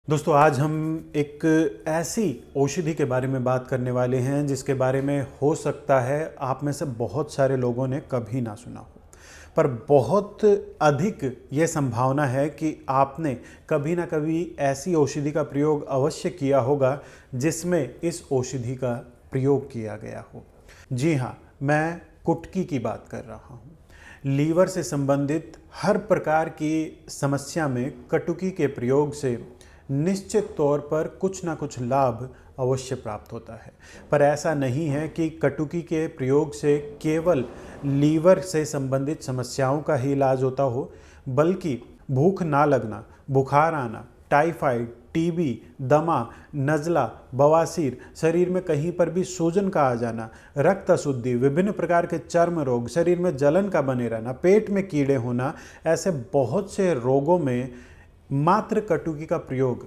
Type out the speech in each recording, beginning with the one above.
दोस्तों आज हम एक ऐसी औषधि के बारे में बात करने वाले हैं जिसके बारे में हो सकता है आप में से बहुत सारे लोगों ने कभी ना सुना हो, पर बहुत अधिक ये संभावना है कि आपने कभी ना कभी ऐसी औषधि का प्रयोग अवश्य किया होगा जिसमें इस औषधि का प्रयोग किया गया हो। जी हाँ, मैं कुटकी की बात कर रहा हूँ। लीवर से संबंधित हर प्रकार की समस्या में कटुकी के प्रयोग से निश्चित तौर पर कुछ ना कुछ लाभ अवश्य प्राप्त होता है। पर ऐसा नहीं है कि कटुकी के प्रयोग से केवल लीवर से संबंधित समस्याओं का ही इलाज होता हो, बल्कि भूख ना लगना, बुखार आना, टाइफाइड, टीबी, दमा, नज़ला, बवासीर, शरीर में कहीं पर भी सूजन का आ जाना, रक्त अशुद्धि, विभिन्न प्रकार के चर्म रोग, शरीर में जलन का बने रहना, पेट में कीड़े होना, ऐसे बहुत से रोगों में मात्र कटुकी का प्रयोग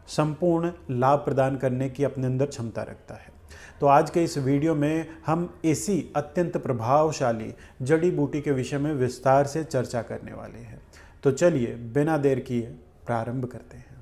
संपूर्ण लाभ प्रदान करने की अपने अंदर क्षमता रखता है। तो आज के इस वीडियो में हम इसी अत्यंत प्रभावशाली जड़ी बूटी के विषय में विस्तार से चर्चा करने वाले हैं। तो चलिए बिना देर किए प्रारंभ करते हैं।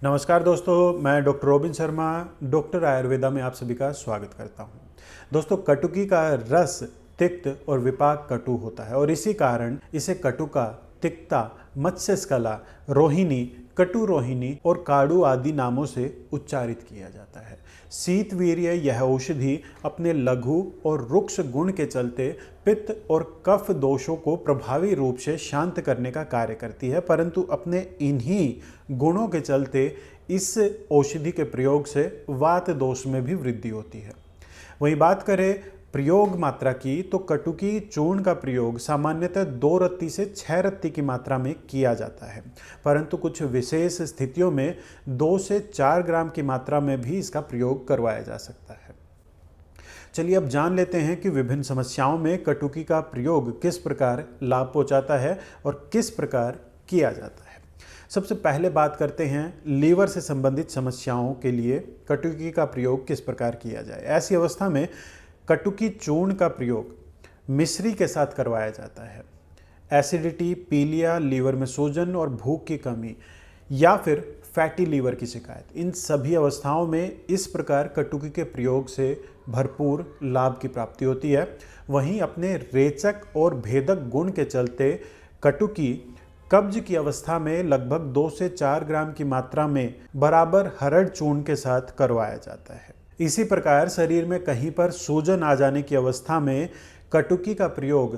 नमस्कार दोस्तों, मैं doctor robin Sharma, doctor Ayurveda में आप सभी का स्वागत करता हूं। दोस्तों, कटुकी का रस तिक्त और विपाक कटु होता है और इसी कारण इसे कटुका, तिक्ता, मत्स्यस्कला, रोहिणी, कटु रोहिणी और काड़ू आदि नामों से उच्चारित किया जाता है। शीतवीर्य यह औषधि अपने लघु और रुक्ष गुण के चलते पित्त और कफ दोषों को प्रभावी रूप से शांत करने का कार्य करती है, परंतु अपने इन्हीं गुणों के चलते इस औषधि के प्रयोग से वात दोष में भी वृद्धि होती है। वहीं बात करें प्रयोग मात्रा की, तो कटुकी चूर्ण का प्रयोग सामान्यतः 2 रत्ती से 6 रत्ती की मात्रा में किया जाता है, परंतु कुछ विशेष स्थितियों में 2 से 4 ग्राम की मात्रा में भी इसका प्रयोग करवाया जा सकता है। चलिए अब जान लेते हैं कि विभिन्न समस्याओं में कटुकी का प्रयोग किस प्रकार लाभ पहुंचाता है और किस प्रकार किया जाता है। सबसे पहले बात करते हैं लीवर से संबंधित समस्याओं के लिए कटुकी का प्रयोग किस प्रकार किया जाए। ऐसी अवस्था में कटुकी चूर्ण का प्रयोग मिश्री के साथ करवाया जाता है। एसिडिटी, पीलिया, लीवर में सूजन और भूख की कमी या फिर फैटी लीवर की शिकायत, इन सभी अवस्थाओं में इस प्रकार कटुकी के प्रयोग से भरपूर लाभ की प्राप्ति होती है। वहीं अपने रेचक और भेदक गुण के चलते कटुकी कब्ज की अवस्था में लगभग 2 से 4 ग्राम की मात्रा में बराबर हरड़ चूर्ण के साथ करवाया जाता है। इसी प्रकार शरीर में कहीं पर सूजन आ जाने की अवस्था में कटुकी का प्रयोग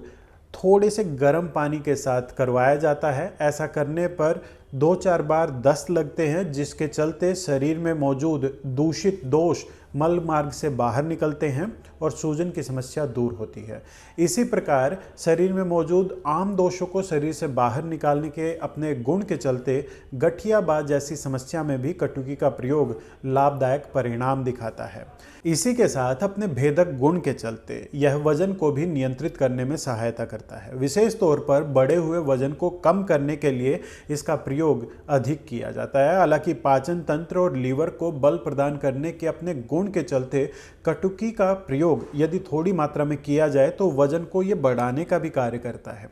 थोड़े से गर्म पानी के साथ करवाया जाता है। ऐसा करने पर 2-4 बार दस्त लगते हैं, जिसके चलते शरीर में मौजूद दूषित दोष मल मार्ग से बाहर निकलते हैं और सूजन की समस्या दूर होती है। इसी प्रकार शरीर में मौजूद आम दोषों को शरीर से बाहर निकालने के अपने गुण के चलते गठियाबाज जैसी समस्या में भी कटुकी का प्रयोग लाभदायक परिणाम दिखाता है। इसी के साथ अपने भेदक गुण के चलते यह वजन को भी नियंत्रित करने में सहायता करता है। विशेष तौर पर बढ़े हुए वजन को कम करने के लिए इसका प्रयोग अधिक किया जाता है। हालांकि पाचन तंत्र और लीवर को बल प्रदान करने के अपने गुण के चलते कटुकी का प्रयोग यदि थोड़ी मात्रा में किया जाए तो वजन को यह बढ़ाने का भी कार्य करता है,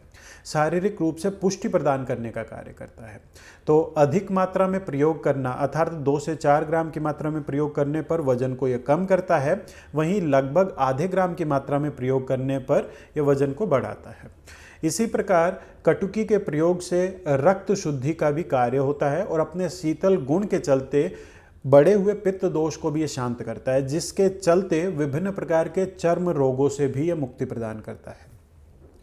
शारीरिक रूप से पुष्टि प्रदान करने का कार्य करता है। तो अधिक मात्रा में प्रयोग करना अर्थात 2 से 4 ग्राम की मात्रा में प्रयोग करने पर वजन को यह कम करता है, वहीं लगभग आधे ग्राम की मात्रा में प्रयोग करने पर यह वजन को बढ़ाता है। इसी प्रकार कटुकी के प्रयोग से रक्त शुद्धि का भी कार्य होता है और अपने शीतल गुण के चलते बढ़े हुए पित्त दोष को भी ये शांत करता है, जिसके चलते विभिन्न प्रकार के चर्म रोगों से भी यह मुक्ति प्रदान करता है।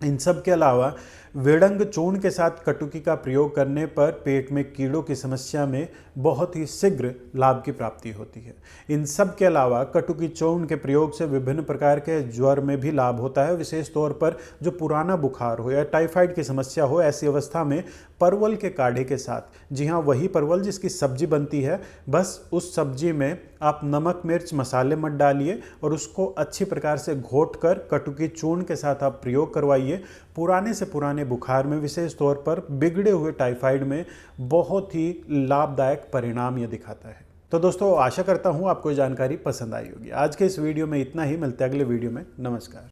इन सब के अलावा वेड़ंग चूर्ण के साथ कटुकी का प्रयोग करने पर पेट में कीड़ों की समस्या में बहुत ही शीघ्र लाभ की प्राप्ति होती है। इन सब के अलावा कटुकी चूर्ण के प्रयोग से विभिन्न प्रकार के ज्वर में भी लाभ होता है। विशेष तौर पर जो पुराना बुखार हो या टाइफाइड की समस्या हो, ऐसी अवस्था में परवल के काढ़े के साथ, जी हाँ वही परवल जिसकी सब्जी बनती है, बस उस सब्जी में आप नमक, मिर्च, मसाले मत डालिए और उसको अच्छी प्रकार से घोट कर कटुकी चूर्ण के साथ आप प्रयोग करवाइए। पुराने से पुराने बुखार में, विशेष तौर पर बिगड़े हुए टाइफाइड में बहुत ही लाभदायक परिणाम यह दिखाता है। तो दोस्तों, आशा करता हूँ आपको ये जानकारी पसंद आई होगी। आज के इस वीडियो में इतना ही। मिलते हैं अगले वीडियो में। नमस्कार।